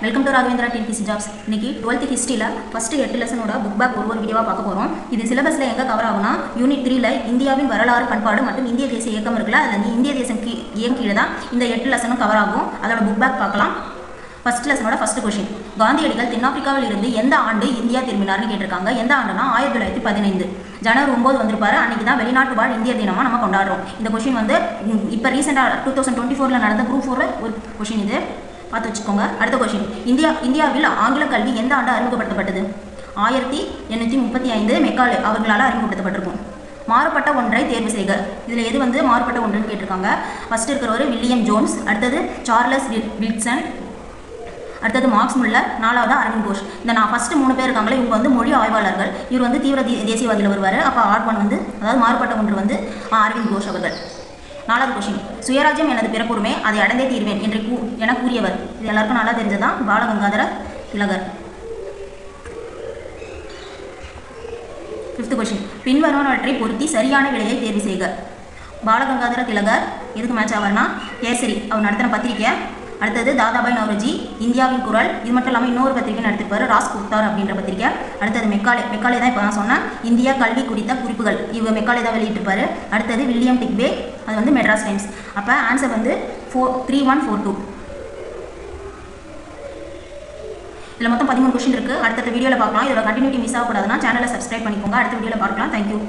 Welcome to Raghavendra TNPSC jobs. இன்னைக்கு 12th ஹிஸ்ட்ரியில் first 8 லெசனோட book back ஒரு வீடியோவாக பார்க்க போகிறோம். இது சிலபஸில் எங்கே கவர் ஆகும்னா யூனிட் 3ல் இந்தியாவின் வரலாறு பண்பாடு மற்றும் இந்திய தேசிய இயக்கம் இருக்குல்ல, அதில் இந்திய தேசம் கீழே தான் இந்த 8 லெசனும் கவர் ஆகும். அதோட புக் பேக் பார்க்கலாம். ஃபஸ்ட் லெசனோட ஃபஸ்ட் கொஷின், காந்தியடிகள் தென்னாப்பிரிக்காவில் இருந்து எந்த ஆண்டு இந்தியா திரும்பினார்னு கேட்டிருக்காங்க. எந்த ஆண்டுனா 1915. ஜனவரி 9 வந்திருப்பாரு. அன்றைக்கி தான் வெளிநாட்டு வாழ் இந்திய தினமாக நம்ம கொண்டாடுறோம். இந்த கொஷின் வந்து இப்போ ரீசெண்டாக 2024 நடந்த குரூப் 4 ஒரு கொஷின், இது பார்த்து வச்சுக்கோங்க. அடுத்த கொஷின், இந்தியாவில் ஆங்கில கல்வி எந்த ஆண்டு அறிமுகப்படுத்தப்பட்டது? 1835 மெக்காலே அவர்களால் அறிமுகப்படுத்தப்பட்டிருக்கும். மாறுபட்ட ஒன்றை தேர்வு செய்க. இதில் எது வந்து மாறுபட்ட ஒன்றுன்னு கேட்டிருக்காங்க. ஃபஸ்ட்டு இருக்கிறவர் வில்லியம் ஜோன்ஸ், அடுத்தது சார்லஸ் வில்சன், அடுத்தது மார்க்ஸ் முல்லர், நாலாவது அரவிந்த் கோஷ். இந்த நான் ஃபஸ்ட்டு 3 பேர் இருக்காங்களே, இவங்க வந்து மொழி ஆய்வாளர்கள். இவர் வந்து தீவிர தேசியவாதியில் வருவார். அப்போ ஆர்ட் வந்து அதாவது மாறுபட்ட ஒன்று வந்து அரவிந்த் கோஷ் அவர்கள். 4வது கொஷின், சுயராஜ்யம் எனது பிறப்புரிமை, அதை அடைந்தே தீர்வேன் என கூறியவர். இது எல்லாருக்கும் நல்லா தெரிஞ்சதான், பாலகங்காதர திலகர். 5th கொஷின், பின்வருவனவற்றை பொருத்தி சரியான விலையை தேர்வு செய்க. பாலகங்காதர திலகர் எதுக்கு மேட்ச் ஆவார்னா கேசரி அவர் நடத்தின பத்திரிக்கை. அடுத்தது தாதாபாய் நவ்ரோஜி இந்தியாவின் குரல். இது மட்டும் இல்லாமல் இன்னொரு பத்திரிக்கை நடத்திருப்பார், ராஸ்குப்தார் அப்படின்ற பத்திரிக்கை. அடுத்தது மெக்காலே தான் இப்போ நான் சொன்னேன், இந்தியா கல்வி குறித்த குறிப்புகள். இவங்க மெக்காலே தான் வெளியிட்டிருப்பார். அடுத்தது வில்லியம் டிக்வே, அது வந்து மெட்ராஸ் டைம்ஸ். அப்போ ஆன்சர் வந்து 3142. இதில் மொத்தம் 13 கொஷின் இருக்குது. அடுத்த வீடியோவில் பார்க்கலாம். இதோட கண்டினியூட்டி மிஸ் ஆகக்கூடாதுன்னா சேனலை சப்ஸ்கிரைப் பண்ணிக்கோங்க. அடுத்த வீடியோவில் பார்க்கலாம். தேங்க்யூ.